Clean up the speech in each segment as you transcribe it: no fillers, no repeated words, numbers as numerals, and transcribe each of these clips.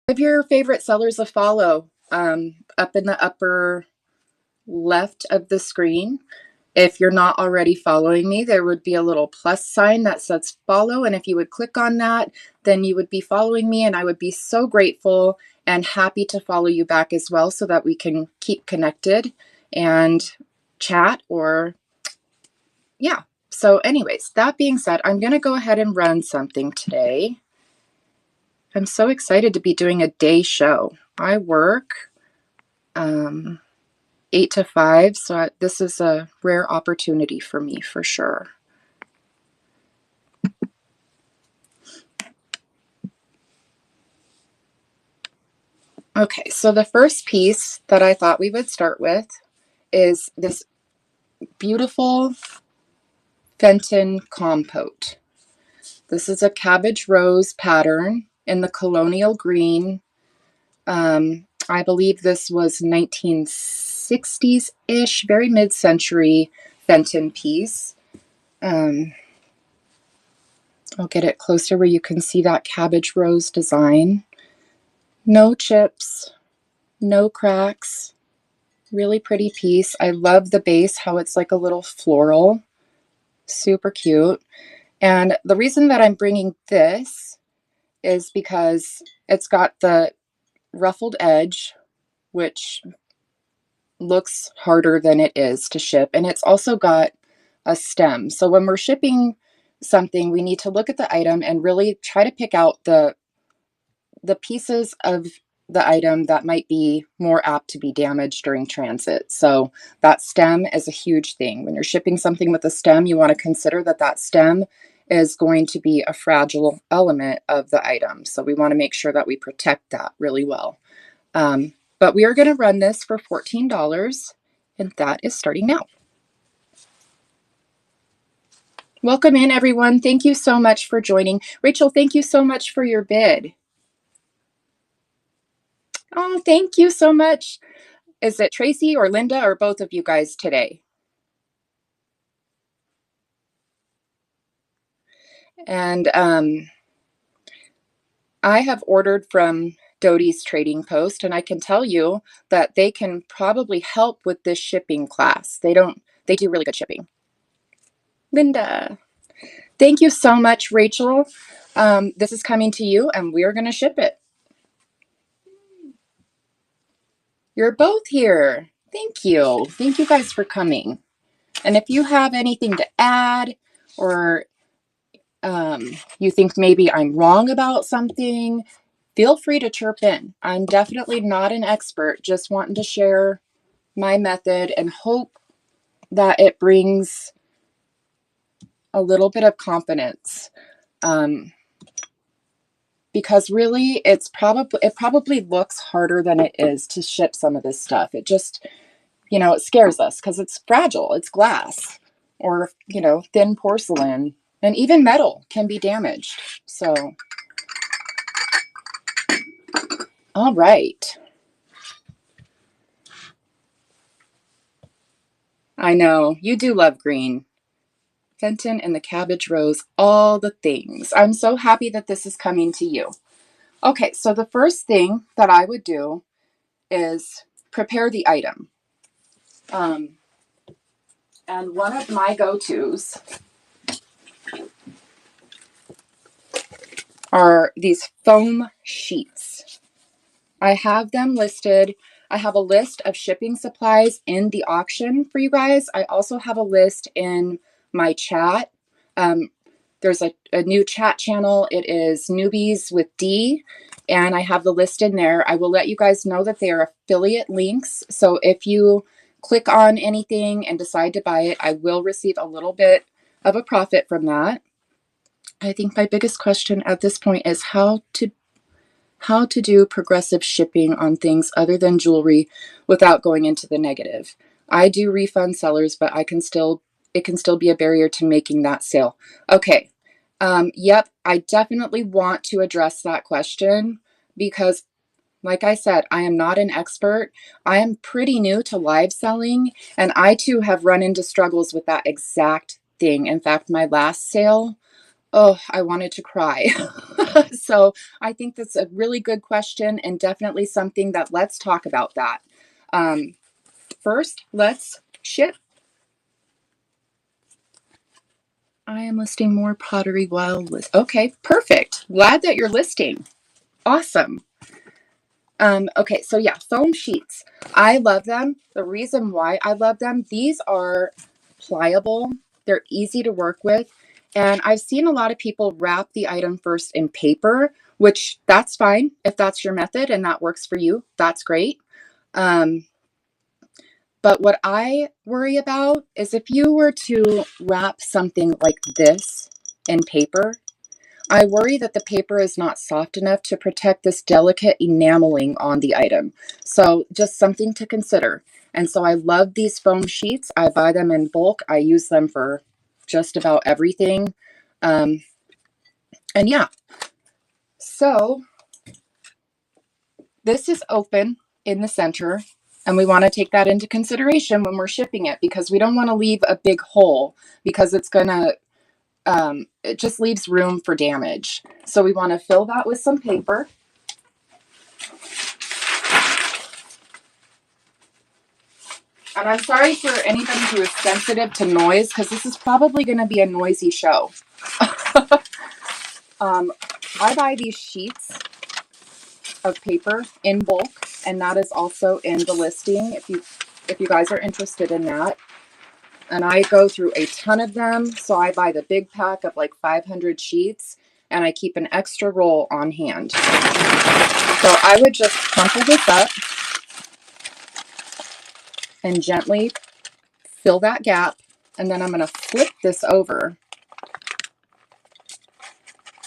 Give your favorite sellers a follow up in the upper left of the screen. If you're not already following me, there would be a little plus sign that says follow. And if you would click on that, then you would be following me. And I would be so grateful and happy to follow you back as well so that we can keep connected and chat or, yeah. So anyways, that being said, I'm going to go ahead and run something today. I'm so excited to be doing a day show. I work 8 to 5, so this is a rare opportunity for me for sure. Okay, so the first piece that I thought we would start with is this beautiful Fenton compote. This is a cabbage rose pattern in the colonial green. I believe this was 1960s-ish, very mid-century Fenton piece. I'll get it closer where you can see that cabbage rose design. No chips, no cracks, really pretty piece. I love the base, how it's like a little floral, super cute. And the reason that I'm bringing this is because it's got the ruffled edge, which looks harder than it is to ship. And it's also got a stem. So when we're shipping something, we need to look at the item and really try to pick out the pieces of the item that might be more apt to be damaged during transit. So that stem is a huge thing. When you're shipping something with a stem, you want to consider that that stem is going to be a fragile element of the item. So we want to make sure that we protect that really well. But we are going to run this for $14, and that is starting now. Welcome in, everyone. Thank you so much for joining. Rachel, thank you so much for your bid. Oh, thank you so much. Is it Tracy or Linda or both of you guys today? And I have ordered from Doty's Trading Post, and I can tell you that they can probably help with this shipping class. They do really good shipping. Linda, thank you so much, Rachel. This is coming to you, and we're going to ship it. You're both here. Thank you. Thank you guys for coming. And if you have anything to add or you think maybe I'm wrong about something, feel free to chirp in. I'm definitely not an expert, just wanting to share my method and hope that it brings a little bit of confidence. Because really it probably looks harder than it is to ship some of this stuff. It just, it scares us because it's fragile. It's glass or, thin porcelain, and even metal can be damaged. So, all right. I know you do love green. Fenton and the cabbage rose, all the things. I'm so happy that this is coming to you. Okay, so the first thing that I would do is prepare the item. And one of my go-tos are these foam sheets. I have them listed. I have a list of shipping supplies in the auction for you guys. I also have a list in my chat. There's a new chat channel. It is Newbies with D, and I have the list in there. I will let you guys know that they are affiliate links. So if you click on anything and decide to buy it, I will receive a little bit of a profit from that. I think my biggest question at this point is how to do progressive shipping on things other than jewelry without going into the negative. I do refund sellers, but it can still be a barrier to making that sale. Okay. Yep, I definitely want to address that question because, like I said, I am not an expert. I am pretty new to live selling, and I too have run into struggles with that exact thing. In fact, my last sale, Oh, I wanted to cry. So I think that's a really good question and definitely something that let's talk about that. Um, First, let's ship. I am listing more pottery wild list. Okay, perfect. Glad that you're listing. Awesome. Okay, so yeah, foam sheets. I love them. The reason why I love them, these are pliable. They're easy to work with. And I've seen a lot of people wrap the item first in paper, which that's fine. If that's your method and that works for you, that's great. Um, but what I worry about is if you were to wrap something like this in paper, I worry that the paper is not soft enough to protect this delicate enameling on the item. So just something to consider. And so I love these foam sheets. I buy them in bulk. I use them for just about everything. And yeah, so this is open in the center. And we want to take that into consideration when we're shipping it because we don't want to leave a big hole because it's going to it just leaves room for damage. So we want to fill that with some paper. And I'm sorry for anybody who is sensitive to noise because this is probably going to be a noisy show. I buy these sheets of paper in bulk, and that is also in the listing if you guys are interested in that. And I go through a ton of them, so I buy the big pack of like 500 sheets, and I keep an extra roll on hand. So I would just crumple this up and gently fill that gap, and then I'm going to flip this over,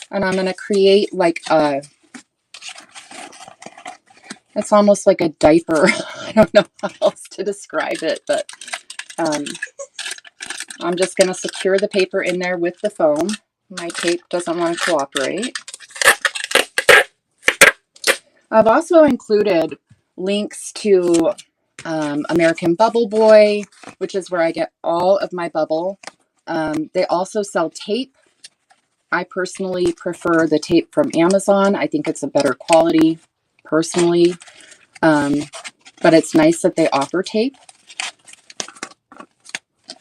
and I'm going to create like a, it's almost like a diaper. I don't know how else to describe it, but I'm just going to secure the paper in there with the foam. My tape doesn't want to cooperate. I've also included links to American Bubble Boy, which is where I get all of my bubble. They also sell tape. I personally prefer the tape from Amazon. I think it's a better quality personally, but it's nice that they offer tape.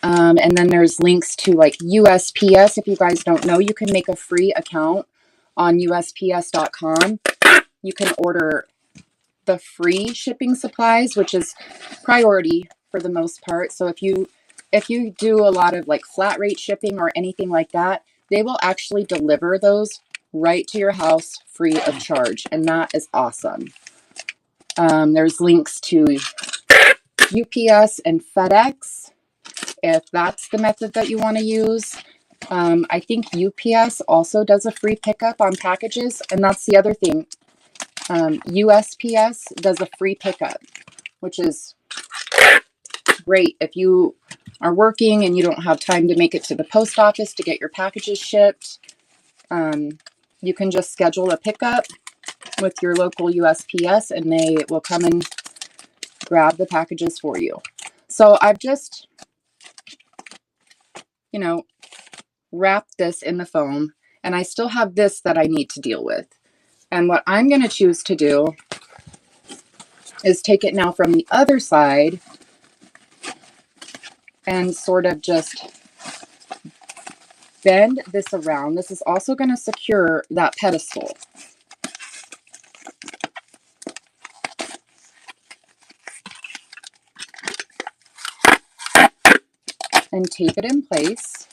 And then there's links to like USPS. If you guys don't know, you can make a free account on USPS.com. You can order the free shipping supplies, which is priority for the most part. So if you do a lot of like flat rate shipping or anything like that, they will actually deliver those right to your house free of charge. And that is awesome. There's links to UPS and FedEx if that's the method that you want to use. I think UPS also does a free pickup on packages. And that's the other thing. USPS does a free pickup, which is great if you are working and you don't have time to make it to the post office to get your packages shipped. You can just schedule a pickup with your local USPS and they will come and grab the packages for you. So I've just, wrapped this in the foam, and I still have this that I need to deal with. And what I'm going to choose to do is take it now from the other side and sort of just bend this around. This is also going to secure that pedestal. And tape it in place.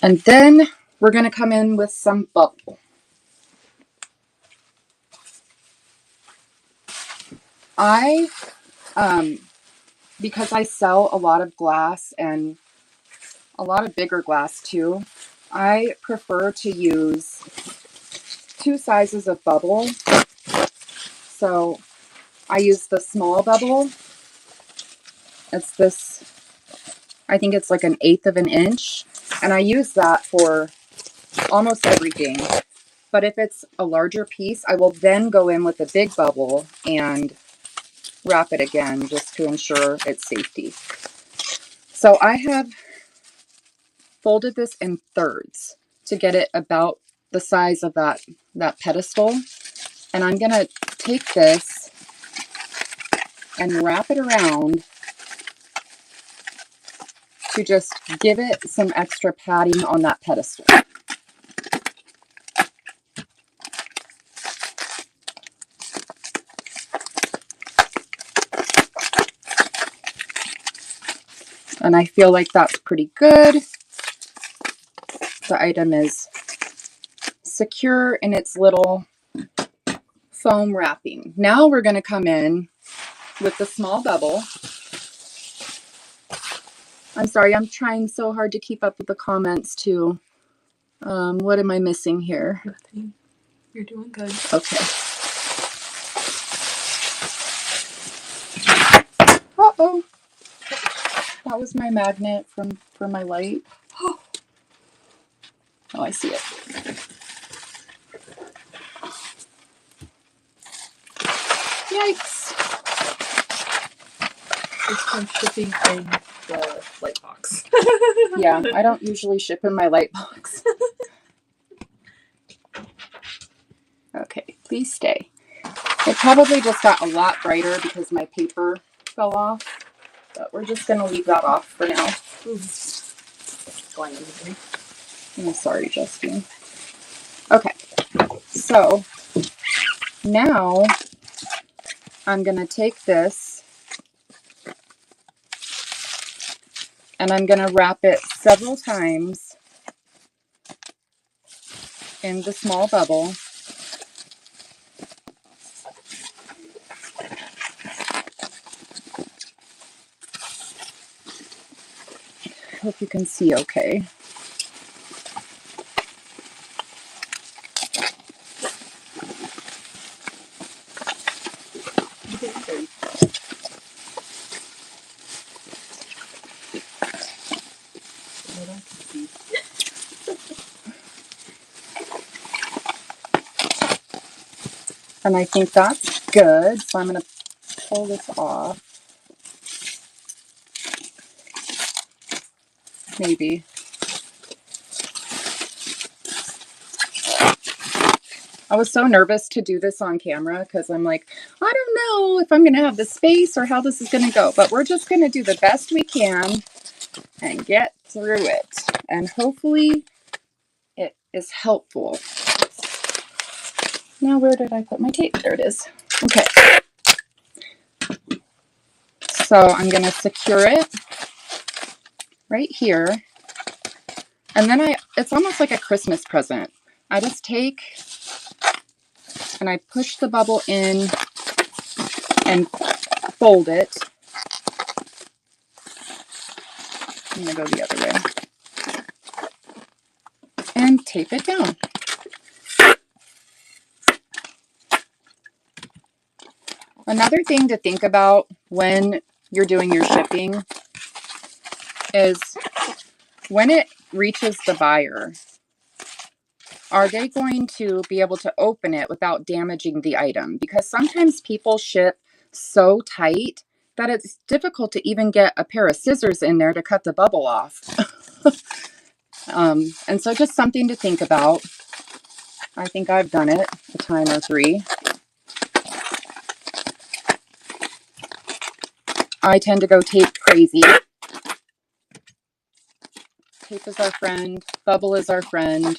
And then we're going to come in with some bubble. Because I sell a lot of glass and a lot of bigger glass too, I prefer to use 2 sizes of bubble. So I use the small bubble. It's this, I think it's like 1/8 of an inch. And I use that for almost everything. But if it's a larger piece, I will then go in with a big bubble and wrap it again just to ensure its safety. So I have folded this in thirds to get it about the size of that pedestal. And I'm going to take this and wrap it around to just give it some extra padding on that pedestal. And I feel like that's pretty good. The item is secure in its little foam wrapping. Now we're going to come in with the small bubble. I'm sorry, I'm trying so hard to keep up with the comments too. What am I missing here? Nothing. You're doing good. Okay. Uh-oh. That was my magnet for my light. Oh, I see it. Yikes. It's from shipping in the light box. Yeah, I don't usually ship in my light box. Okay, please stay. It probably just got a lot brighter because my paper fell off, but we're just going to leave that off for now. I'm sorry, Justine. Okay, so now I'm going to take this and I'm going to wrap it several times in the small bubble. Hope you can see okay. And I think that's good, so I'm going to pull this off. Maybe. I was so nervous to do this on camera because I'm like, I don't know if I'm going to have the space or how this is going to go, but we're just going to do the best we can and get through it. And hopefully it is helpful. Now, where did I put my tape? There it is. Okay. So I'm going to secure it right here. And then it's almost like a Christmas present. I just take and I push the bubble in and fold it. I'm going to go the other way. And tape it down. Another thing to think about when you're doing your shipping is when it reaches the buyer, are they going to be able to open it without damaging the item? Because sometimes people ship so tight that it's difficult to even get a pair of scissors in there to cut the bubble off. And so just something to think about. I think I've done it a time or three. I tend to go tape crazy. Tape is our friend. Bubble is our friend.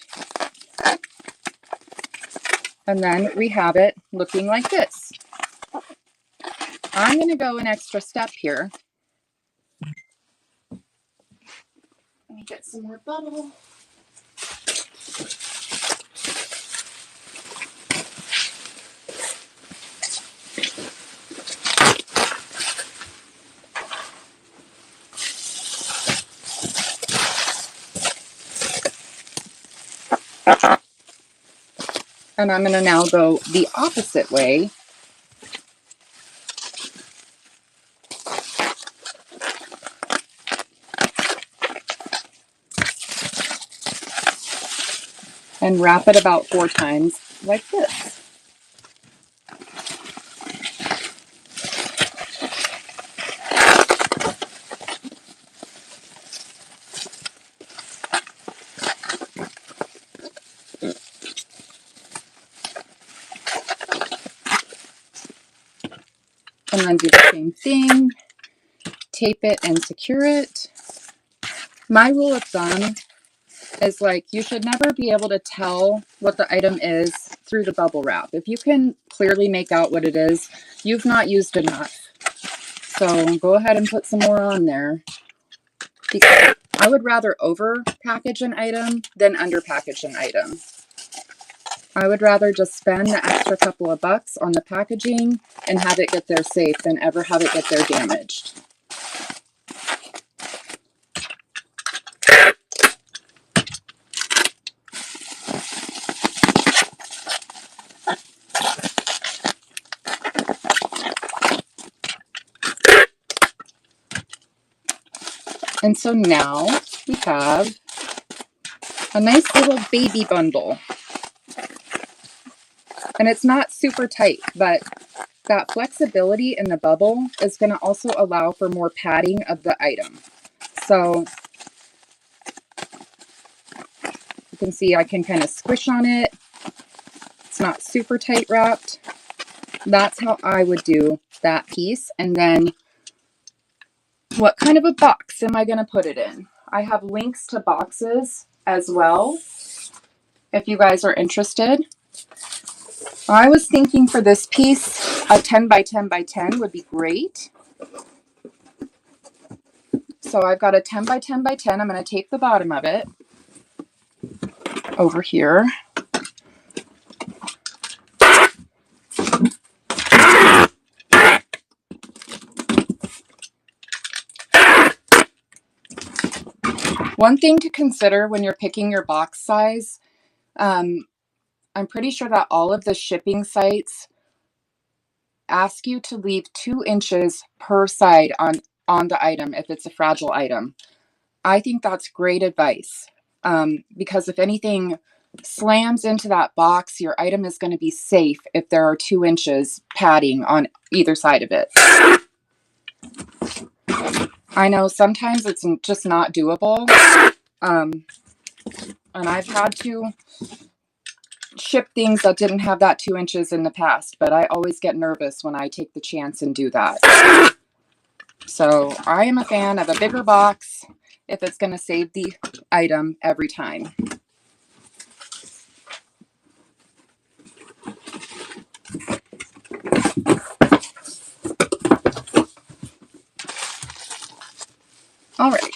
And then we have it looking like this. I'm going to go an extra step here. Let me get some more bubble. And I'm going to now go the opposite way. and wrap it about 4 times like this. And then do the same thing, tape it and secure it. My rule of thumb is like you should never be able to tell what the item is through the bubble wrap. If you can clearly make out what it is, you've not used enough. So go ahead and put some more on there. Because I would rather over package an item than under package an item. I would rather just spend the extra couple of bucks on the packaging and have it get there safe than ever have it get there damaged. And so now we have a nice little baby bundle. And it's not super tight, but that flexibility in the bubble is going to also allow for more padding of the item. So you can see I can kind of squish on it. It's not super tight wrapped. That's how I would do that piece. And then what kind of a box am I going to put it in? I have links to boxes as well, if you guys are interested. I was thinking for this piece, a 10 by 10 by 10 would be great. So I've got a 10 by 10 by 10. I'm going to tape the bottom of it over here. One thing to consider when you're picking your box size, I'm pretty sure that all of the shipping sites ask you to leave 2 inches per side on the item if it's a fragile item. I think that's great advice because if anything slams into that box, your item is going to be safe if there are 2 inches padding on either side of it. I know sometimes it's just not doable. And I've had to ship things that didn't have that 2 inches in the past, but I always get nervous when I take the chance and do that. So I am a fan of a bigger box if it's going to save the item every time. All right,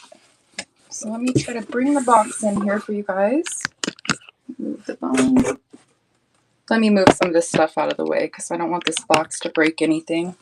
so let me try to bring the box in here for you guys. Move the bone. Let me move some of this stuff out of the way because I don't want this box to break anything.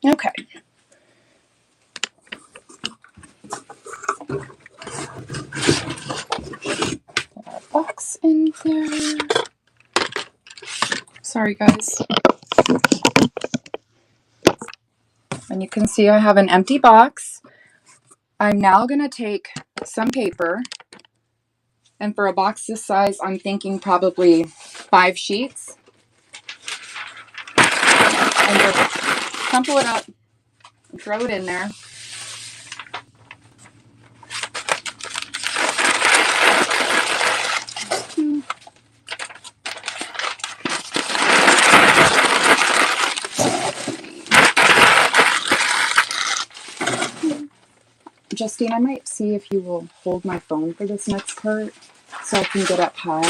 Okay. Box in there. Sorry, guys. And you can see I have an empty box. I'm now going to take some paper, and for a box this size, I'm thinking probably 5 sheets, and just crumple it up and throw it in there. Justine, I might see if you will hold my phone for this next part so I can get up high.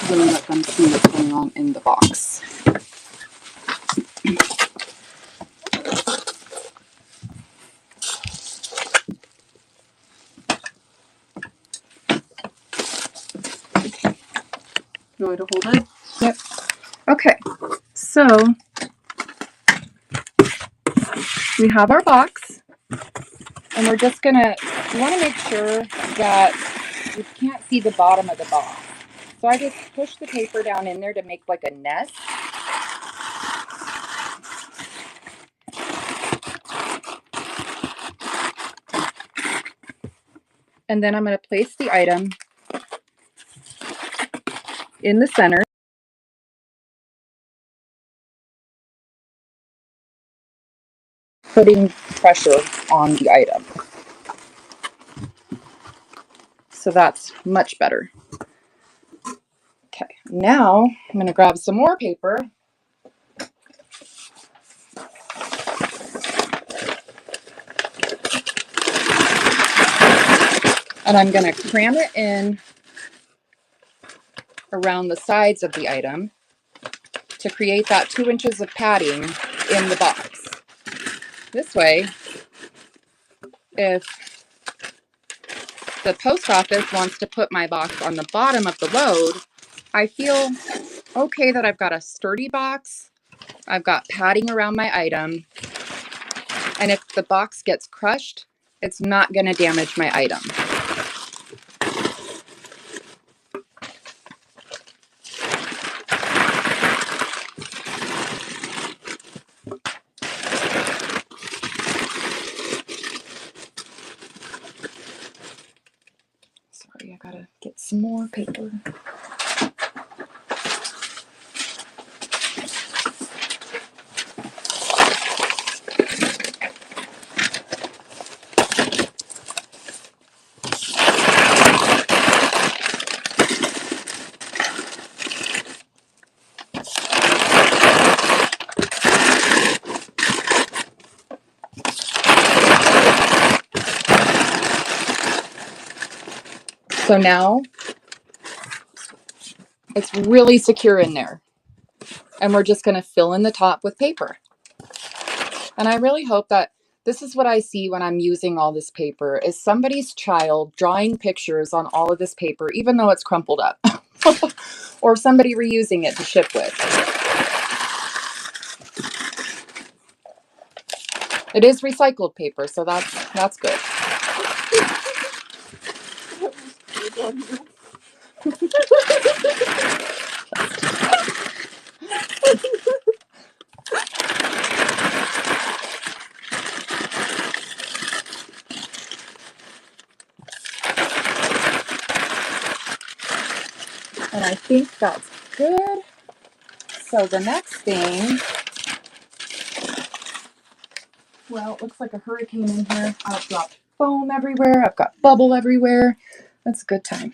Really let them see what's going on in the box. to hold it. Yep. Okay, so we have our box, and we're just gonna, you want to make sure that you can't see the bottom of the box. So I just push the paper down in there to make like a nest. And then I'm going to place the item in the center, putting pressure on the item. So that's much better. Okay, now I'm going to grab some more paper. And I'm going to cram it in around the sides of the item to create that 2 inches of padding in the box. This way, if the post office wants to put my box on the bottom of the load, I feel okay that I've got a sturdy box. I've got padding around my item. And if the box gets crushed, it's not going to damage my item. Sorry, I gotta get some more paper. So now it's really secure in there. And we're just going to fill in the top with paper. And I really hope that this is what I see when I'm using all this paper is somebody's child drawing pictures on all of this paper, even though it's crumpled up, or somebody reusing it to ship with. It is recycled paper, so that's good. And I think that's good. So the next thing, well, it looks like a hurricane in here. I've dropped foam everywhere. I've got bubble everywhere. That's a good time.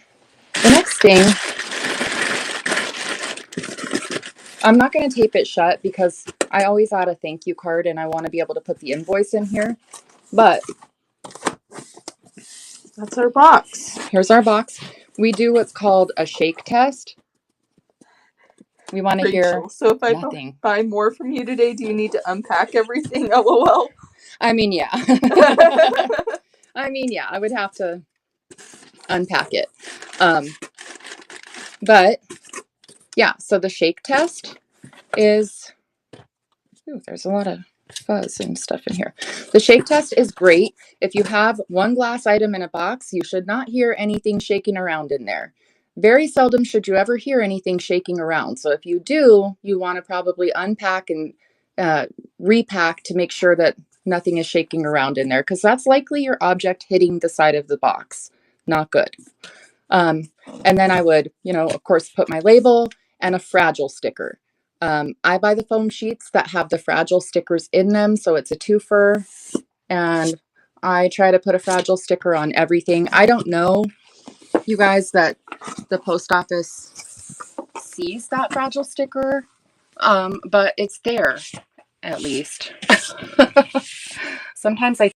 The next thing, I'm not going to tape it shut because I always add a thank you card and I want to be able to put the invoice in here. But That's our box. here's our box. We do what's called a shake test. We want to hear Rachel, so if I nothing. buy more from you today, do you need to unpack everything? LOL. I mean, yeah. I mean, yeah, I would have to unpack it. But yeah, so the shake test is, ooh, there's a lot of fuzz and stuff in here. The shake test is great. If you have one glass item in a box, you should not hear anything shaking around in there. Very seldom should you ever hear anything shaking around. So if you do, you want to probably unpack and repack to make sure that nothing is shaking around in there, because that's likely your object hitting the side of the box. Not good. And then I would, of course, put my label and a fragile sticker. I buy the foam sheets that have the fragile stickers in them, so it's a twofer. And I try to put a fragile sticker on everything. I don't know, you guys, that the post office sees that fragile sticker, but it's there, at least. Sometimes where's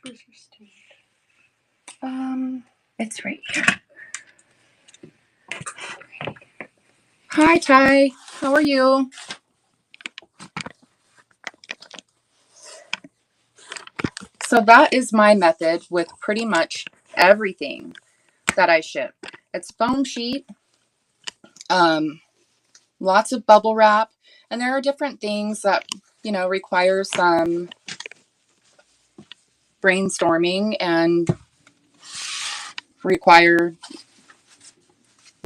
your stand? It's right here. Hi, Ty. How are you? So that is my method with pretty much everything that I ship. It's foam sheet, lots of bubble wrap, and there are different things that, you know, require some brainstorming and require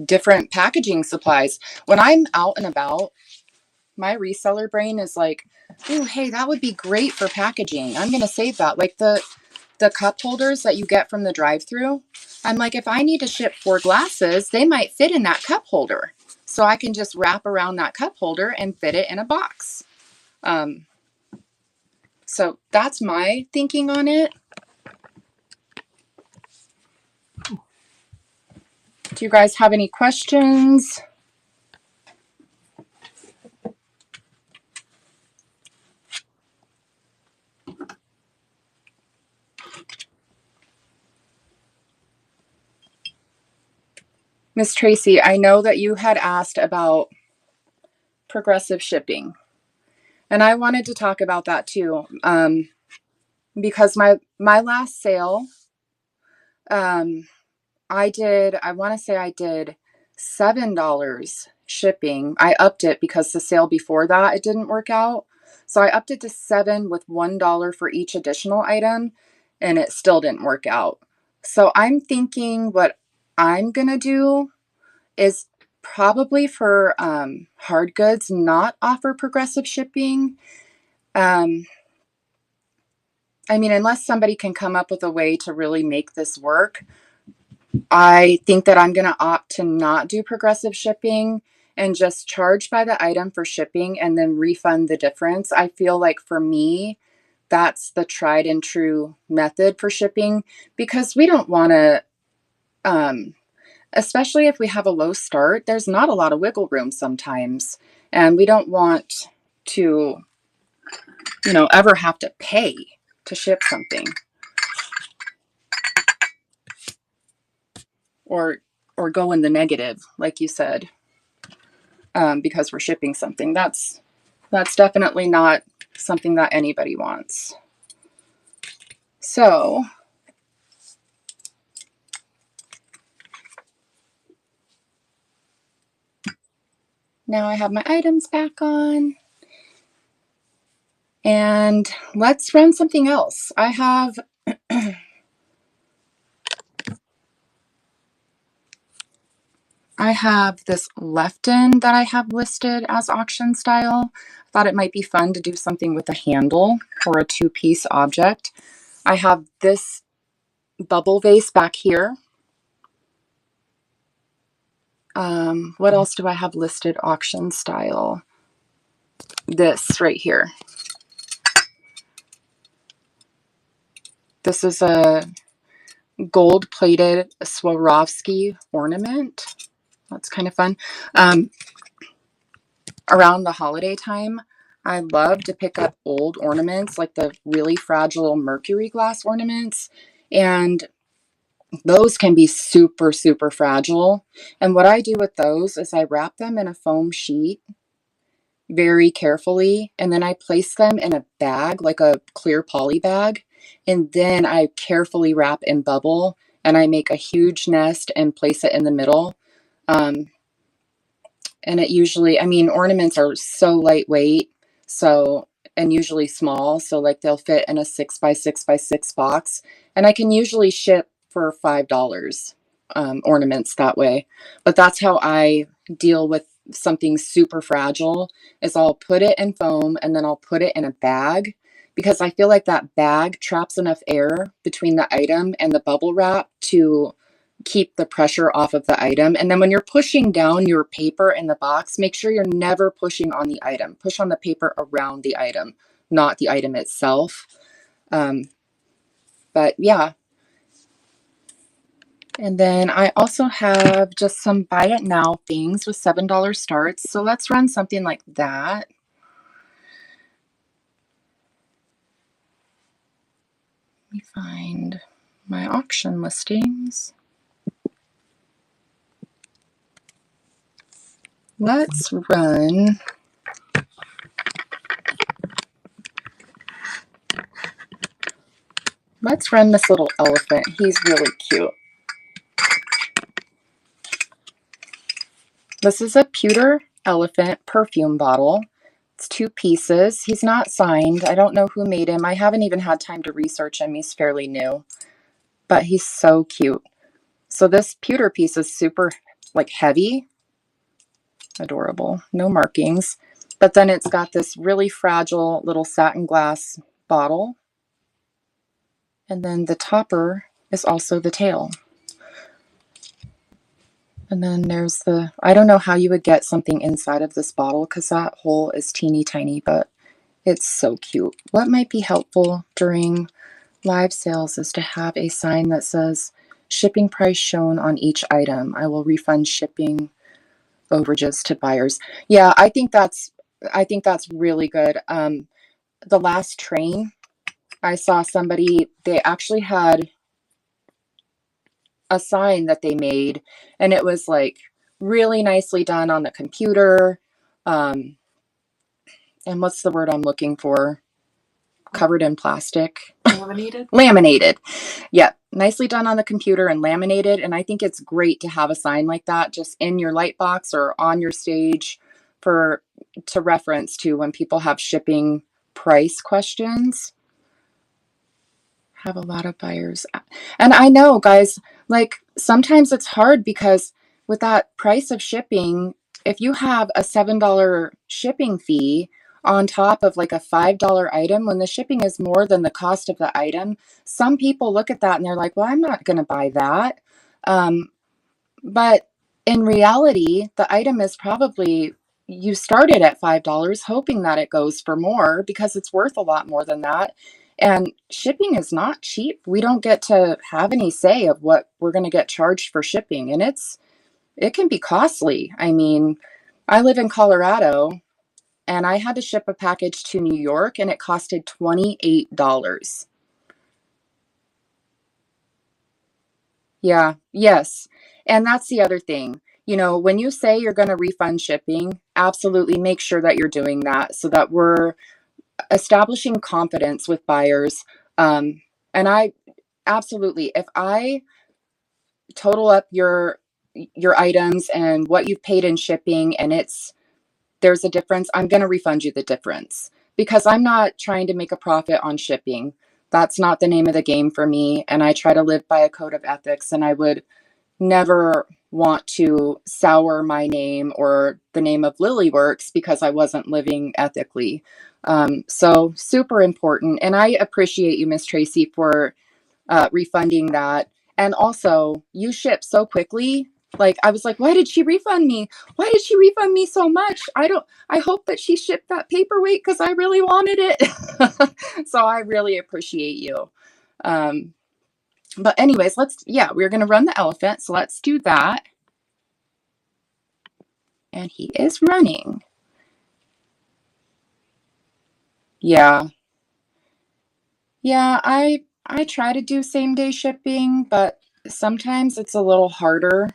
different packaging supplies. When I'm out and about, my reseller brain is like, oh, hey, that would be great for packaging. I'm going to save that. Like the cup holders that you get from the drive-through. I'm like, if I need to ship 4 glasses, they might fit in that cup holder. So I can just wrap around that cup holder and fit it in a box. So that's my thinking on it. Do you guys have any questions? Miss Tracy, I know that you had asked about progressive shipping, and I wanted to talk about that too, because my last sale, I want to say I did $7 shipping. I upped it because the sale before that, it didn't work out. So I upped it to $7 with $1 for each additional item, and it still didn't work out. So I'm thinking what I'm going to do is probably for hard goods, not offer progressive shipping. I mean, unless somebody can come up with a way to really make this work, I think that I'm going to opt to not do progressive shipping and just charge by the item for shipping and then refund the difference. I feel like for me, that's the tried and true method for shipping, because we don't want to, especially if we have a low start, there's not a lot of wiggle room sometimes. And we don't want to, you know, ever have to pay to ship something, or go in the negative, like you said, because we're shipping something. That's definitely not something that anybody wants. So now I have my items back on, and let's run something else. I have this Lefton that I have listed as auction style. I thought it might be fun to do something with a handle or a 2-piece object. I have this bubble vase back here. What else do I have listed auction style? This right here. This is a gold-plated Swarovski ornament. That's kind of fun. Around the holiday time, I love to pick up old ornaments, like the really fragile mercury glass ornaments. And those can be super, super fragile. And what I do with those is I wrap them in a foam sheet very carefully, and then I place them in a bag, like a clear poly bag, and then I carefully wrap in bubble, and I make a huge nest and place it in the middle. And it usually, I mean, ornaments are so lightweight, so, and usually small, so like they'll fit in a 6x6x6 box, and I can usually ship for $5 ornaments that way. But that's how I deal with something super fragile, is I'll put it in foam and then I'll put it in a bag, because I feel like that bag traps enough air between the item and the bubble wrap to keep the pressure off of the item. And then when you're pushing down your paper in the box, make sure you're never pushing on the item. Push on the paper around the item, not the item itself. But yeah. And then I also have just some buy it now things with $7 starts. So let's run something like that. Let me find my auction listings. Let's run let's run this little elephant. He's really cute. This is a pewter elephant perfume bottle. It's 2 pieces. He's not signed. I don't know who made him. I haven't even had time to research him. He's fairly new, but he's so cute. So this pewter piece is super like heavy, adorable, no markings. But then it's got this really fragile little satin glass bottle. And then the topper is also the tail. And then there's the, I don't know how you would get something inside of this bottle because that hole is teeny tiny, but it's so cute. What might be helpful during live sales is to have a sign that says shipping price shown on each item. I will refund shipping overages to buyers. Yeah, I think that's really good. The last train, I saw somebody, they actually had a sign that they made, and it was like really nicely done on the computer. And what's the word I'm looking for? Covered in plastic. Laminated? Laminated. Yeah, nicely done on the computer and laminated. And I think it's great to have a sign like that just in your light box or on your stage to reference to when people have shipping price questions. Have a lot of buyers. And I know, guys, like sometimes it's hard because with that price of shipping, if you have a $7 shipping fee on top of like a $5 item, when the shipping is more than the cost of the item, some people look at that and they're like, well, I'm not going to buy that. But in reality, the item is probably, you started at $5 hoping that it goes for more because it's worth a lot more than that. And shipping is not cheap. We don't get to have any say of what we're going to get charged for shipping. And it can be costly. I mean, I live in Colorado and I had to ship a package to New York and it costed $28. Yeah, yes. And that's the other thing. You know, when you say you're going to refund shipping, absolutely make sure that you're doing that so that we're establishing confidence with buyers. And I absolutely, if I total up your items and what you've paid in shipping and there's a difference, I'm going to refund you the difference because I'm not trying to make a profit on shipping. That's not the name of the game for me. And I try to live by a code of ethics, and I would never want to sour my name or the name of Lilyworks because I wasn't living ethically. So super important. And I appreciate you, Miss Tracy, for refunding that. And also, you ship so quickly. Like, I was like, why did she refund me? Why did she refund me so much? I hope that she shipped that paperweight because I really wanted it. So I really appreciate you. But anyways, we're going to run the elephant. So let's do that. And he is running. Yeah. Yeah, I try to do same day shipping, but sometimes it's a little harder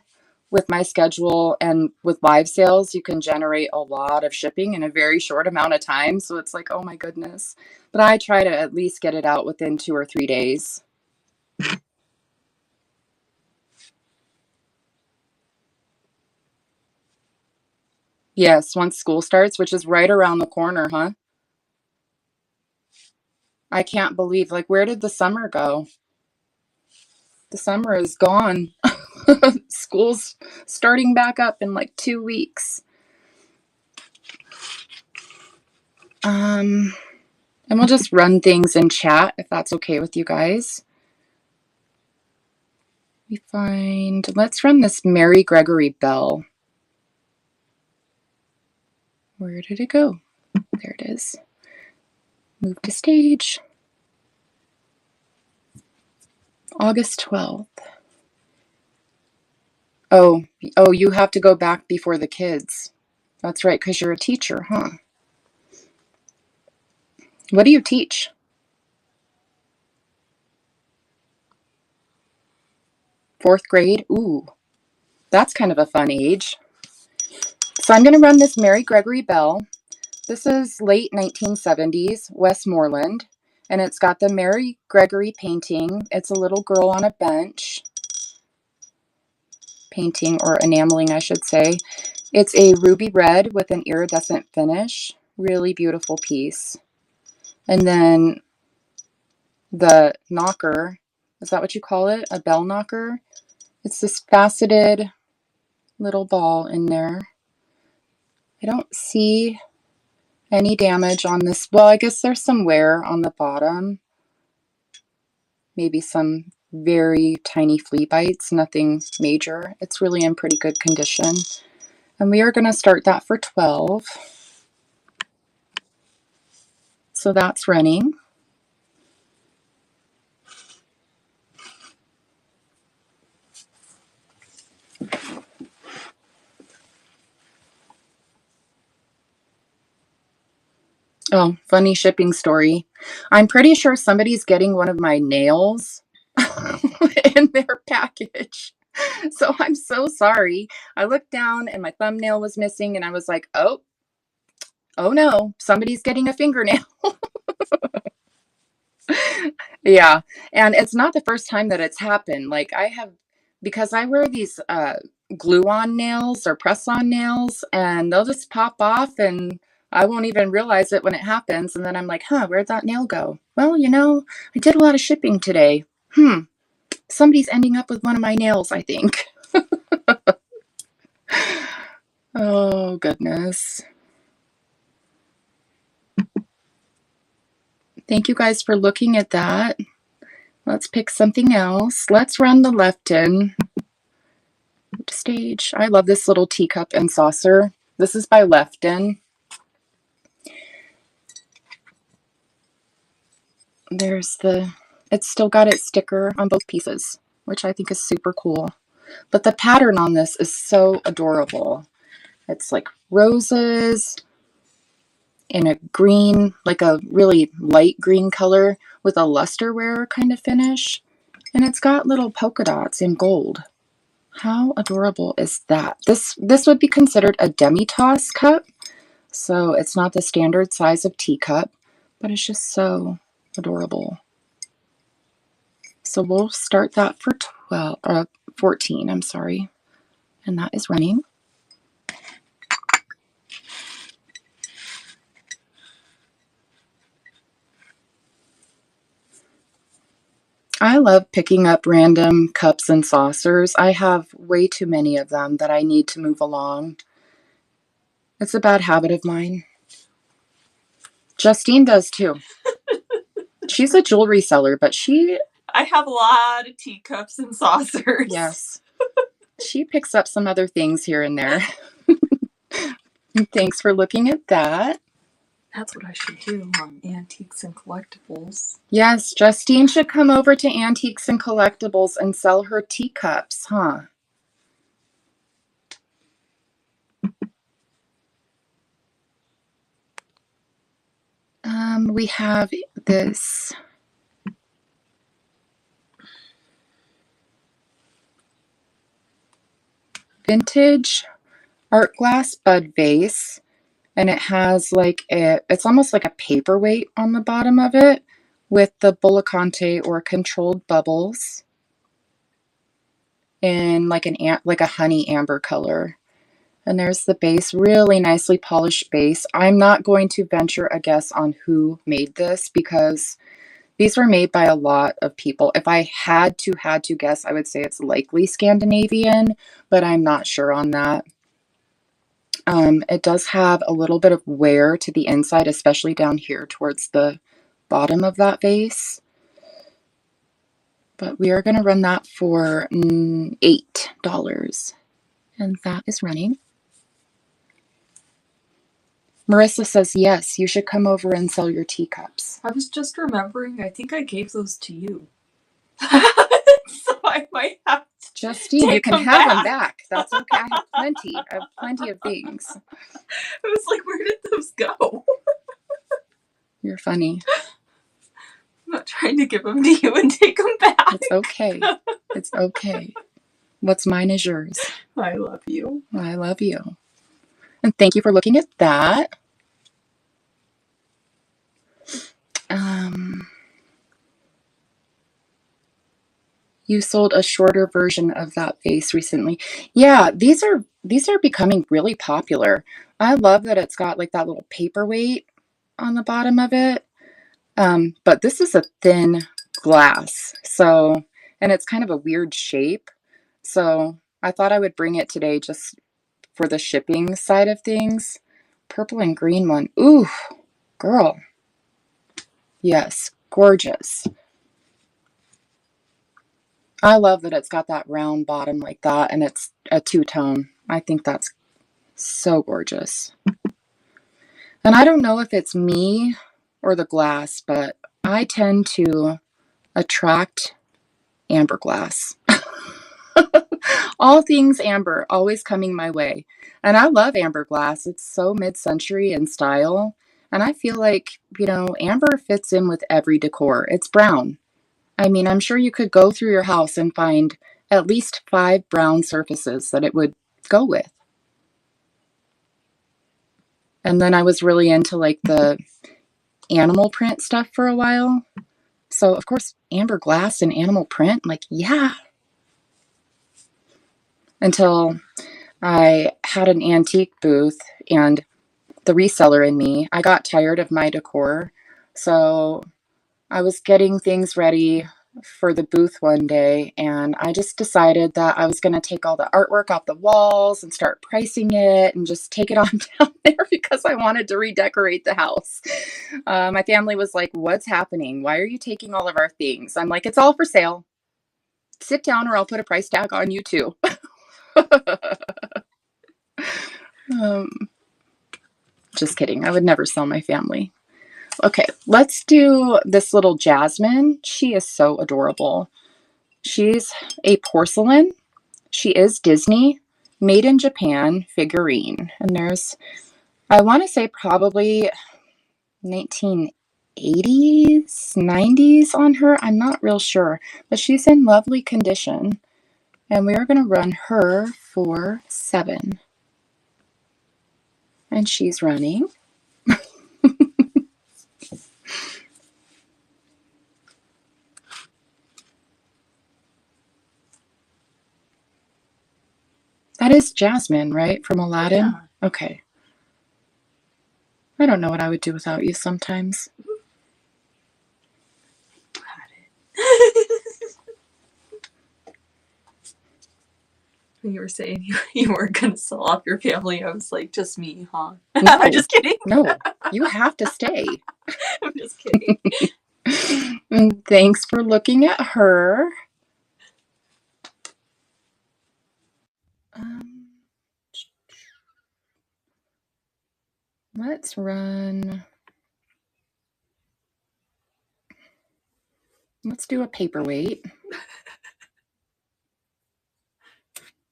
with my schedule, and with live sales, you can generate a lot of shipping in a very short amount of time. So it's like, oh my goodness. But I try to at least get it out within 2 or 3 days. Yes, once school starts, which is right around the corner, huh? I can't believe, like, where did the summer go? The summer is gone. School's starting back up in like 2 weeks. And we'll just run things in chat if that's okay with you guys. Let's run this Mary Gregory Bell. Where did it go? There it is. Move to stage. August 12th. Oh, you have to go back before the kids. That's right, because you're a teacher, huh? What do you teach? 4th grade? Ooh, that's kind of a fun age. So I'm going to run this Mary Gregory Bell. This is late 1970s, Westmoreland. And it's got the Mary Gregory painting. It's a little girl on a bench. Painting, or enameling, I should say. It's a ruby red with an iridescent finish. Really beautiful piece. And then the knocker, is that what you call it? A bell knocker? It's this faceted little ball in there. I don't see any damage on this. Well, I guess there's some wear on the bottom. Maybe some very tiny flea bites, nothing major. It's really in pretty good condition. And we are going to start that for 12. So that's running. Oh, funny shipping story. I'm pretty sure somebody's getting one of my nails in their package. So I'm so sorry. I looked down and my thumbnail was missing and I was like, oh no, somebody's getting a fingernail. Yeah. And it's not the first time that it's happened. Like because I wear these glue-on nails or press-on nails, and they'll just pop off and I won't even realize it when it happens. And then I'm like, where'd that nail go? Well, I did a lot of shipping today. Somebody's ending up with one of my nails, I think. Oh, goodness. Thank you guys for looking at that. Let's pick something else. Let's run the Lefton stage. I love this little teacup and saucer. This is by Lefton. It's still got its sticker on both pieces, which I think is super cool. But the pattern on this is so adorable. It's like roses in a green, like a really light green color with a luster wear kind of finish. And it's got little polka dots in gold. How adorable is that? This would be considered a demi-tasse cup. So it's not the standard size of teacup, but it's just so adorable. So we'll start that for 14, I'm sorry. And that is running. I love picking up random cups and saucers. I have way too many of them that I need to move along. It's a bad habit of mine. Justine does too. She's a jewelry seller, but I have a lot of teacups and saucers. Yes. She picks up some other things here and there. Thanks for looking at that. That's what I should do on Antiques and Collectibles. Yes, Justine should come over to Antiques and Collectibles and sell her teacups, huh? We have this vintage art glass bud vase, and it has it's almost like a paperweight on the bottom of it with the bullicante or controlled bubbles in like a honey amber color. And there's the base, really nicely polished base. I'm not going to venture a guess on who made this because these were made by a lot of people. If I had to guess, I would say it's likely Scandinavian, but I'm not sure on that. It does have a little bit of wear to the inside, especially down here towards the bottom of that vase. But we are going to run that for $8. And that is running. Marissa says, yes, you should come over and sell your teacups. I was just remembering, I think I gave those to you. So I might have to Justine, you can have them back. That's okay. I have plenty. I have plenty of things. I was like, where did those go? You're funny. I'm not trying to give them to you and take them back. It's okay. It's okay. What's mine is yours. I love you. I love you. And thank you for looking at that. You sold a shorter version of that vase recently. Yeah, these are becoming really popular. I love that it's got like that little paperweight on the bottom of it. But this is a thin glass, so, and it's kind of a weird shape. So I thought I would bring it today just for the shipping side of things. Purple and green one. Ooh, girl. Yes, gorgeous. I love that it's got that round bottom like that and it's a two-tone. I think that's so gorgeous. And I don't know if it's me or the glass, but I tend to attract amber glass. All things amber, always coming my way. And I love amber glass. It's so mid-century in style. And I feel like, amber fits in with every decor. It's brown. I mean, I'm sure you could go through your house and find at least 5 brown surfaces that it would go with. And then I was really into like the animal print stuff for a while. So, of course, amber glass and animal print, like, yeah. Until I had an antique booth and the reseller in me, I got tired of my decor. So I was getting things ready for the booth one day, and I just decided that I was going to take all the artwork off the walls and start pricing it and just take it on down there because I wanted to redecorate the house. My family was like, "What's happening? Why are you taking all of our things?" I'm like, "It's all for sale. Sit down or I'll put a price tag on you too." um, just kidding. I would never sell my family. Okay, let's do this little Jasmine. She is so adorable. She's a porcelain. She is Disney, made in Japan figurine. And there's, I want to say probably 1980s, 90s on her. I'm not real sure, but she's in lovely condition. And we are going to run her for 7. And she's running. That is Jasmine, right? From Aladdin? Yeah. Okay. I don't know what I would do without you sometimes. When you were saying you weren't going to sell off your family, I was like, just me, huh? No, I'm just kidding. no, you have to stay. I'm just kidding. And thanks for looking at her. Let's run. Let's do a paperweight.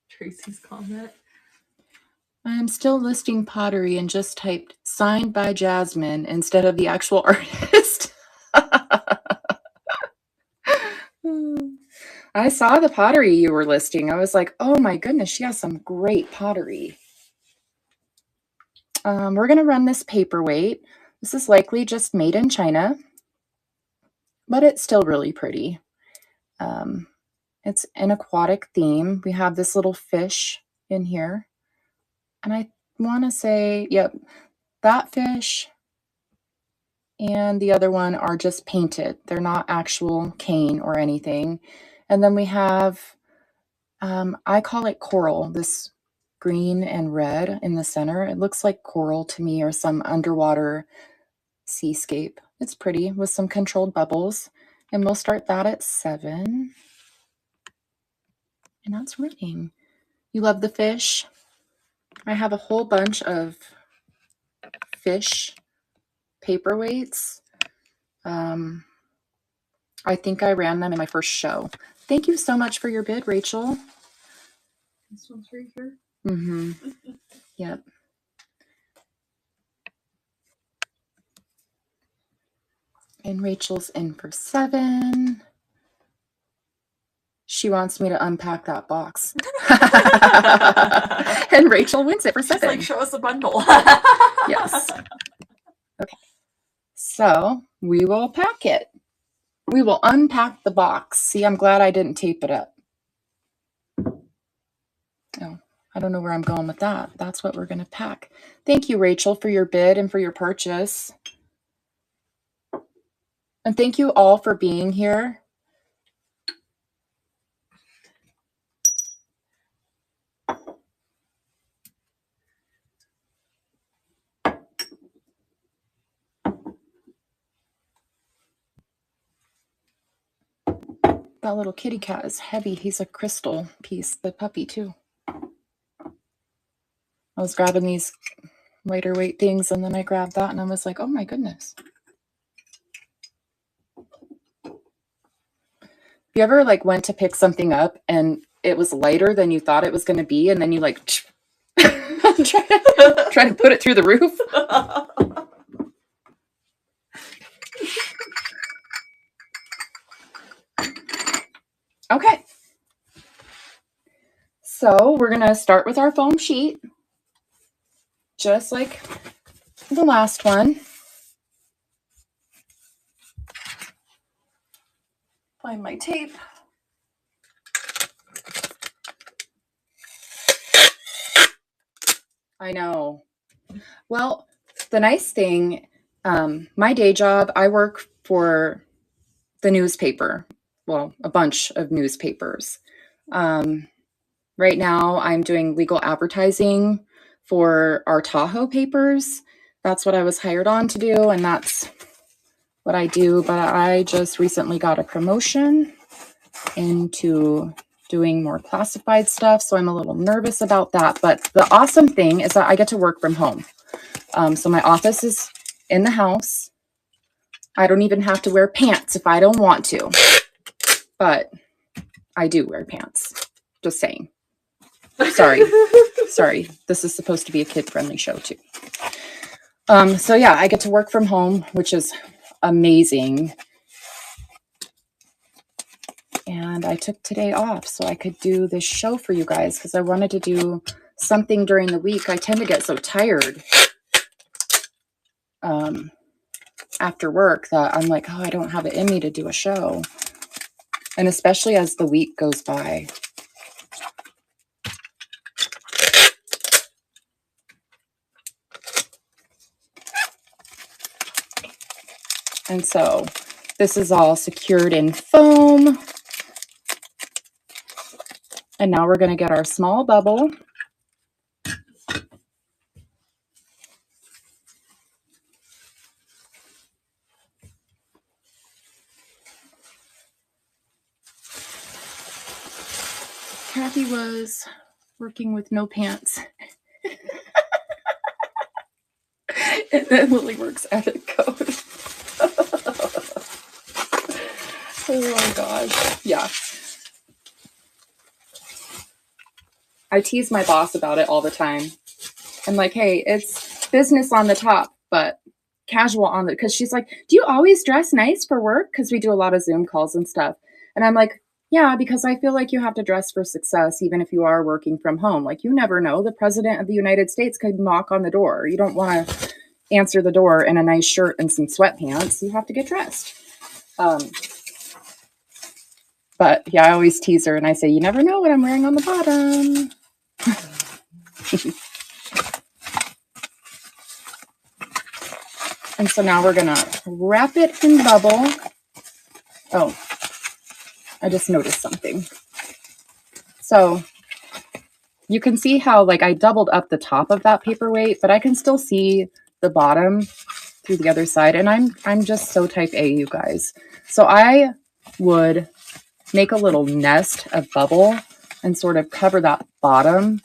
Tracy's comment. I'm still listing pottery and just typed signed by Jasmine instead of the actual artist. I saw the pottery you were listing. I was like, oh my goodness, she has some great pottery. We're going to run this paperweight. This is likely just made in China, but it's still really pretty. It's an aquatic theme. We have this little fish in here. And I want to say, yep, that fish and the other one are just painted. They're not actual cane or anything. And then we have, I call it coral, this green and red in the center. It looks like coral to me or some underwater seascape. It's pretty with some controlled bubbles. And we'll start that at 7. And that's running. You love the fish? I have a whole bunch of fish paperweights. I think I ran them in my first show. Thank you so much for your bid, Rachel. This one's right here. Mm-hmm. Yep. And Rachel's in for 7. She wants me to unpack that box. And Rachel wins it for 7. She's like, show us a bundle. Yes. Okay. So we will pack it. We will unpack the box. See, I'm glad I didn't tape it up. Oh, I don't know where I'm going with that. That's what we're going to pack. Thank you, Rachel, for your bid and for your purchase. And thank you all for being here. That little kitty cat is heavy. He's a crystal piece, the puppy too. I was grabbing these lighter weight things and then I grabbed that and I was like, oh my goodness. You ever like went to pick something up and it was lighter than you thought it was going to be and then you like try to put it through the roof? Okay. So we're going to start with our foam sheet, just like the last one. Find my tape. I know. Well, the nice thing, my day job, I work for the newspaper. Well, a bunch of newspapers. Right now, I'm doing legal advertising for our Tahoe papers. That's what I was hired on to do, and that's what I do. But I just recently got a promotion into doing more classified stuff, so I'm a little nervous about that. But the awesome thing is that I get to work from home. So my office is in the house. I don't even have to wear pants if I don't want to, but I do wear pants. Just saying. Sorry. This is supposed to be a kid-friendly show too. So yeah, I get to work from home, which is amazing. And I took today off so I could do this show for you guys because I wanted to do something during the week. I tend to get so tired after work that I'm like, oh, I don't have it in me to do a show. And especially as the week goes by. And so this is all secured in foam. And now we're going to get our small bubble. Kathy was working with no pants. And then Lily works edit code. Oh my gosh. Yeah. I tease my boss about it all the time. I'm like, hey, it's business on the top, but casual on the, because she's like, do you always dress nice for work? Because we do a lot of Zoom calls and stuff. And I'm like, yeah, because I feel like you have to dress for success, even if you are working from home. Like, you never know. The president of the United States could knock on the door. You don't want to answer the door in a nice shirt and some sweatpants. You have to get dressed. But yeah, I always tease her and I say, you never know what I'm wearing on the bottom. And so now we're going to wrap it in bubble. Oh, I just noticed something. So you can see how like I doubled up the top of that paperweight, but I can still see the bottom through the other side. And I'm just so type A, you guys. So I would make a little nest of bubble and sort of cover that bottom.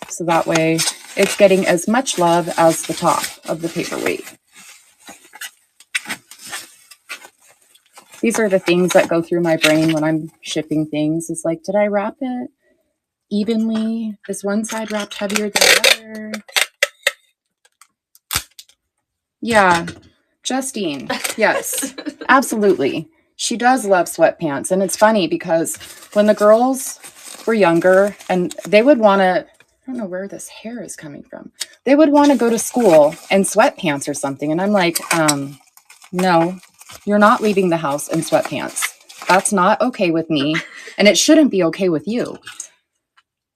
So that way it's getting as much love as the top of the paperweight. These are the things that go through my brain when I'm shipping things. It's like, did I wrap it evenly? Is one side wrapped heavier than the other? Yeah, Justine. Yes, absolutely. She does love sweatpants. And it's funny because when the girls were younger and they would want to, I don't know where this hair is coming from. They would want to go to school in sweatpants or something. And I'm like, no, you're not leaving the house in sweatpants. That's not okay with me, and it shouldn't be okay with you.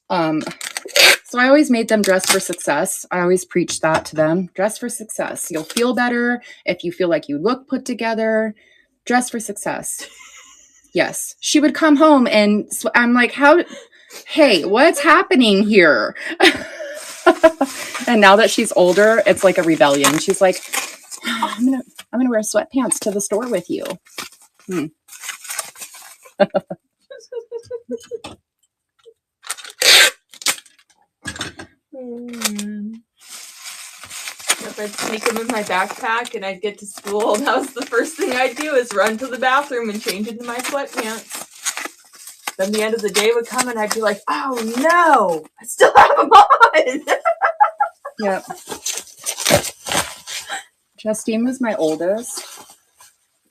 So I always made them dress for success. I always preached that to them. Dress for success. You'll feel better if you feel like you look put together. Dress for success. Yes. She would come home and I'm like, hey, what's happening here? And now that she's older, it's like a rebellion. She's like, I'm gonna wear sweatpants to the store with you. If I'd sneak them in my backpack and I'd get to school, that was the first thing I'd do is run to the bathroom and change into my sweatpants. Then the end of the day would come and I'd be like, oh no, I still have them on. Yep. Justine was my oldest.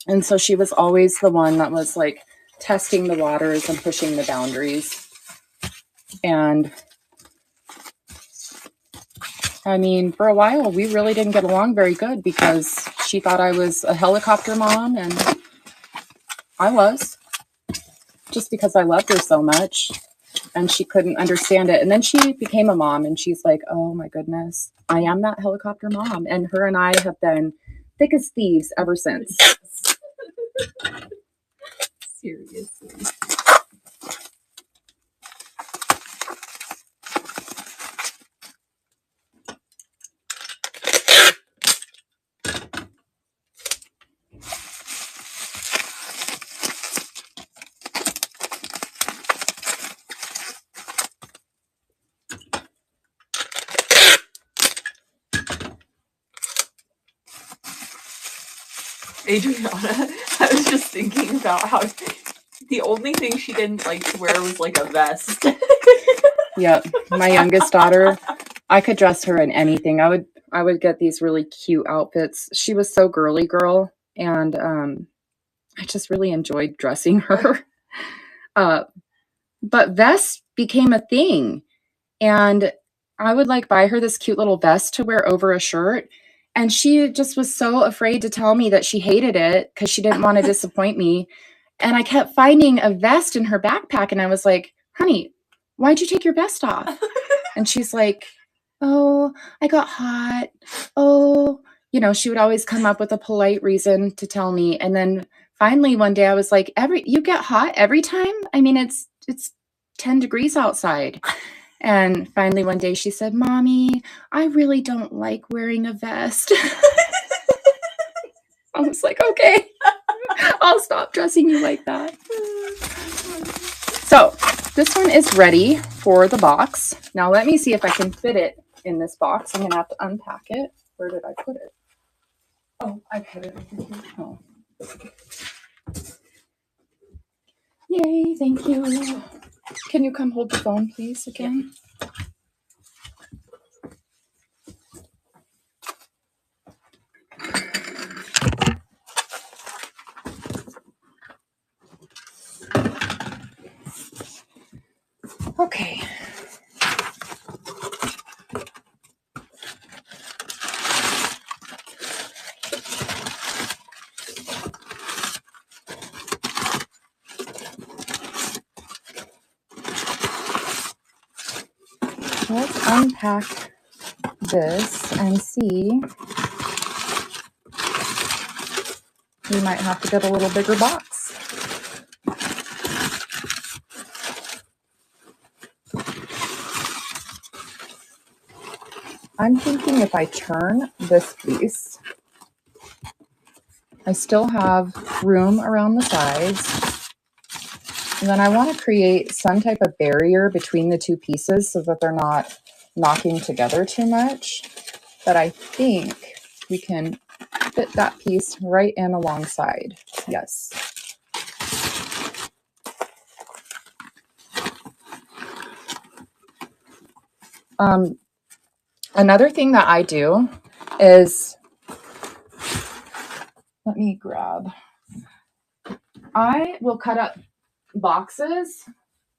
And so she was always the one that was like testing the waters and pushing the boundaries. And I mean, for a while, we really didn't get along very good because she thought I was a helicopter mom, and I was, just because I loved her so much, and she couldn't understand it. And then she became a mom, and she's like, oh my goodness, I am that helicopter mom. And her and I have been thick as thieves ever since. Seriously. Adriana, I was just thinking about how the only thing she didn't like to wear was like a vest. Yep. My youngest daughter, I could dress her in anything. I would get these really cute outfits. She was so girly girl, and I just really enjoyed dressing her. But vests became a thing, and I would like buy her this cute little vest to wear over a shirt, and she just was so afraid to tell me that she hated it because she didn't want to disappoint me. And I kept finding a vest in her backpack, and I was like, honey, why'd you take your vest off? And she's like, oh, I got hot. Oh, she would always come up with a polite reason to tell me. And then finally one day I was like, you get hot every time? I mean, it's 10 degrees outside. And finally one day she said, Mommy, I really don't like wearing a vest. I was like, okay, I'll stop dressing you like that. So this one is ready for the box. Now let me see if I can fit it in this box. I'm going to have to unpack it. Where did I put it? Oh, I put it over here. Oh. Yay, thank you. Can you come hold the phone, please, again? Okay. Let's unpack this and see. We might have to get a little bigger box. I'm thinking if I turn this piece, I still have room around the sides. And then I want to create some type of barrier between the two pieces so that they're not knocking together too much. But I think we can fit that piece right in alongside. Yes. Another thing that I do is, let me grab, I will cut up boxes,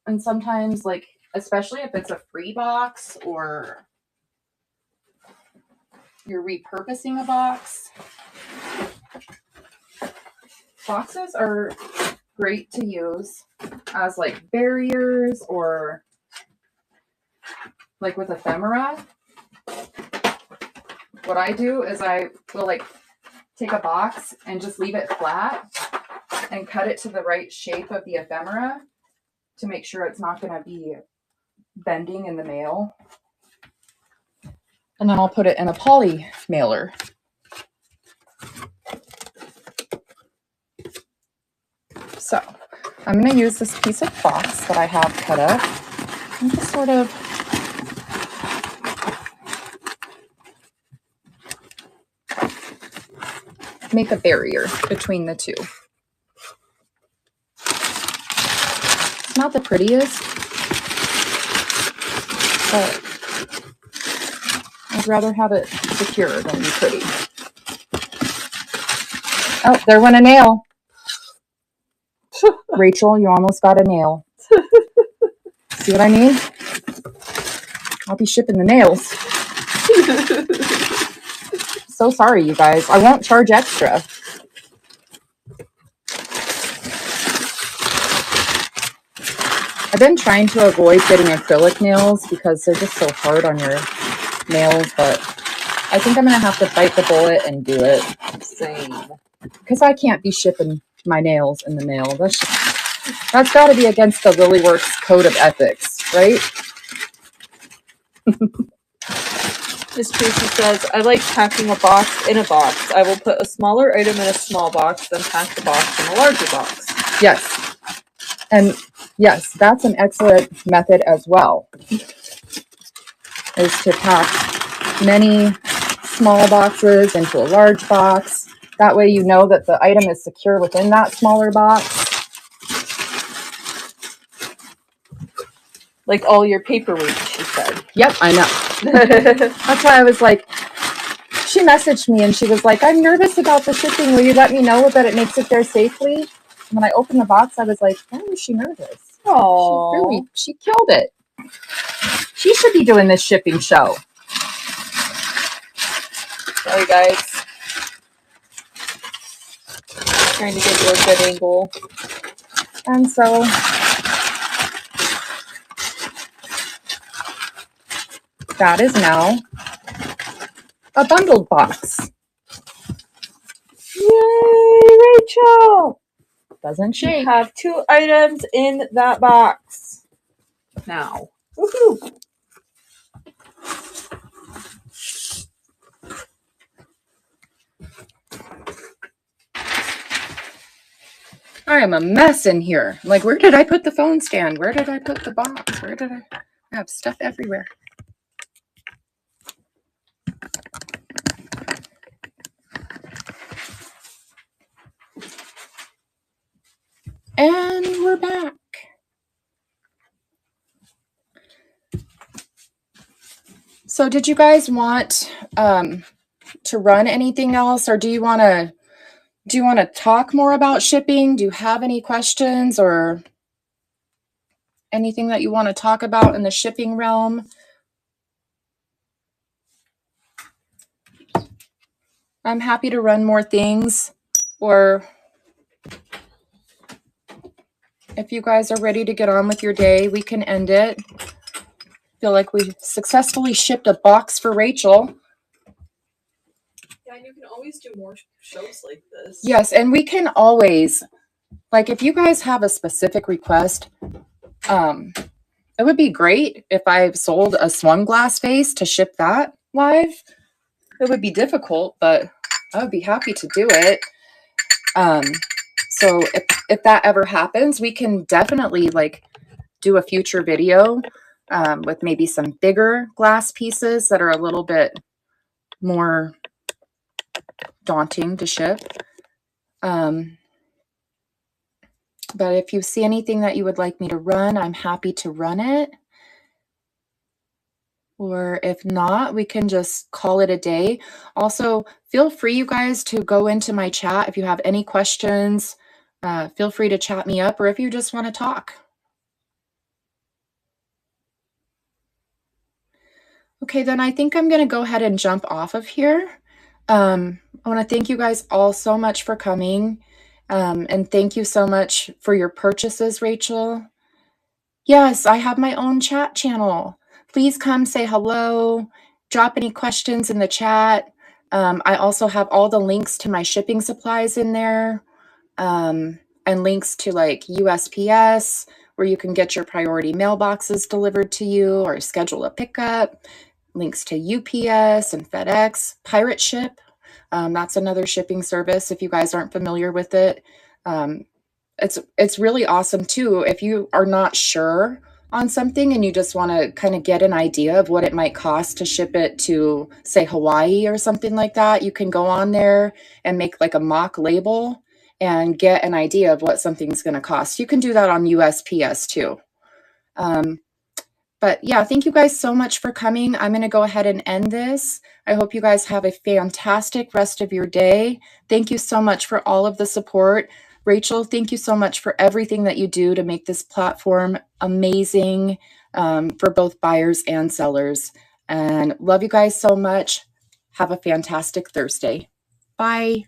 and sometimes, like, especially if it's a free box or you're repurposing a box, boxes are great to use as like barriers or like with ephemera. What I do is I will like take a box and just leave it flat and cut it to the right shape of the ephemera to make sure it's not going to be bending in the mail. And then I'll put it in a poly mailer. So I'm going to use this piece of box that I have cut up and just sort of make a barrier between the two. It's not the prettiest, but I'd rather have it secure than be pretty. Oh, there went a nail. Rachel, you almost got a nail. See what I mean? I'll be shipping the nails. So sorry, you guys. I won't charge extra. I've been trying to avoid getting acrylic nails because they're just so hard on your nails, but I think I'm going to have to bite the bullet and do it. Same. Because I can't be shipping my nails in the mail. That's got to be against the Lilyworks code of ethics, right? Miss Tracy says, I like packing a box in a box. I will put a smaller item in a small box, then pack the box in a larger box. Yes. And yes, that's an excellent method as well, is to pack many small boxes into a large box. That way you know that the item is secure within that smaller box. Like all your paperweight, she said. Yep, I know. That's why I was like, she messaged me and she was like, I'm nervous about the shipping. Will you let me know that it makes it there safely? And when I opened the box, I was like, why is she nervous? Oh, She killed it. She should be doing this shipping show. sorry guys. Trying to get you a good angle. And so that is now a bundled box. Yay, Rachel! Doesn't shake. You have 2 items in that box now. Woohoo! I am a mess in here. Like, where did I put the phone stand? Where did I put the box? Where did I have stuff everywhere? And we're back. So did you guys want to run anything else, or do you want to talk more about shipping? Do you have any questions or anything that you want to talk about in the shipping realm? I'm happy to run more things, or if you guys are ready to get on with your day, we can end it. Feel like we successfully shipped a box for Rachel. Yeah, and you can always do more shows like this. Yes, and we can always, like, if you guys have a specific request, it would be great if I sold a swung glass vase to ship that live. It would be difficult, but I would be happy to do it. So if that ever happens, we can definitely like do a future video with maybe some bigger glass pieces that are a little bit more daunting to ship. But if you see anything that you would like me to run, I'm happy to run it. Or if not, we can just call it a day. Also, feel free, you guys, to go into my chat if you have any questions. Feel free to chat me up, or if you just want to talk. Okay, then I think I'm going to go ahead and jump off of here. I want to thank you guys all so much for coming. And thank you so much for your purchases, Rachel. Yes, I have my own chat channel. Please come say hello, drop any questions in the chat. I also have all the links to my shipping supplies in there, and links to like USPS, where you can get your priority mailboxes delivered to you or schedule a pickup. Links to UPS and FedEx, Pirate Ship. That's another shipping service if you guys aren't familiar with it. Um, it's really awesome too if you are not sure on something and you just want to kind of get an idea of what it might cost to ship it to, say, Hawaii or something like that. You can go on there and make like a mock label and get an idea of what something's going to cost. You can do that on USPS too. But yeah, thank you guys so much for coming. I'm going to go ahead and end this. I hope you guys have a fantastic rest of your day. Thank you so much for all of the support. Rachel, thank you so much for everything that you do to make this platform amazing, for both buyers and sellers. And love you guys so much. Have a fantastic Thursday. Bye.